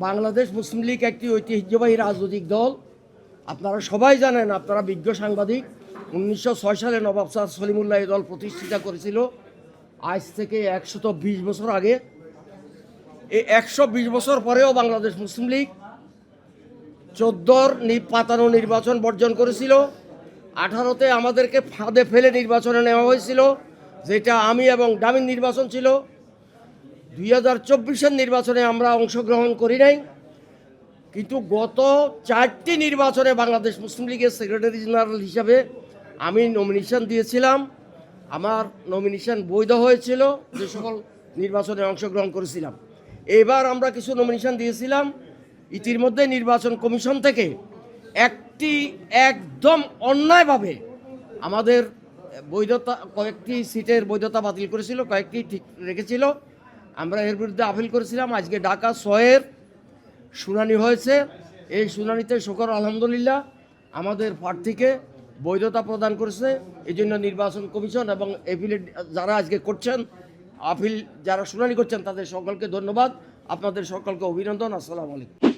বাংলাদেশ মুসলিম লীগ একটি ঐতিহ্যবাহী রাজনৈতিক দল। আপনারা সবাই জানেন, আপনারা বিজ্ঞ সাংবাদিক, 1906 সালে নবাব স্যার সলিমুল্লাহ এই দল প্রতিষ্ঠিত করেছিল। আজ থেকে 120 বছর আগে। এই 120 বছর পরেও বাংলাদেশ মুসলিম লীগ 14 পাতানো নির্বাচন বর্জন করেছিল। 18তে আমাদেরকে ফাঁদে ফেলে নির্বাচনে নেওয়া হয়েছিল, যেটা আমি এবং ডামিন নির্বাচন ছিল। 2024-এর নির্বাচনে আমরা অংশগ্রহণ করি নাই, কিন্তু গত 4টি নির্বাচনে বাংলাদেশ মুসলিম লীগের সেক্রেটারি জেনারেল হিসাবে আমি নমিনেশন দিয়েছিলাম। আমার নমিনেশন বৈধ হয়েছিল যে সকল নির্বাচনে অংশগ্রহণ করেছিলাম। এবার আমরা কিছু নমিনেশন দিয়েছিলাম। ইতিমধ্যে নির্বাচন কমিশন থেকে একটি একদম অন্যায়ভাবে আমাদের বৈধতা, কয়েকটি সিটের বৈধতা বাতিল করেছিল, কয়েকটি ঠিক রেখেছিল। আমরা এর বিরুদ্ধে আপিল করেছিলাম। আজকে ঢাকা 6-এর শুনানি হয়েছে। এই শুনানিতে শুকর আলহামদুলিল্লাহ আমাদের প্রার্থীকে বৈধতা প্রদান করেছে। এই জন্য নির্বাচন কমিশন এবং এপিলেট যারা আজকে করছেন, আপিল যারা শুনানি করছেন, তাদের সকলকে ধন্যবাদ। আপনাদের সকলকে অভিনন্দন। আসসালামু আলাইকুম।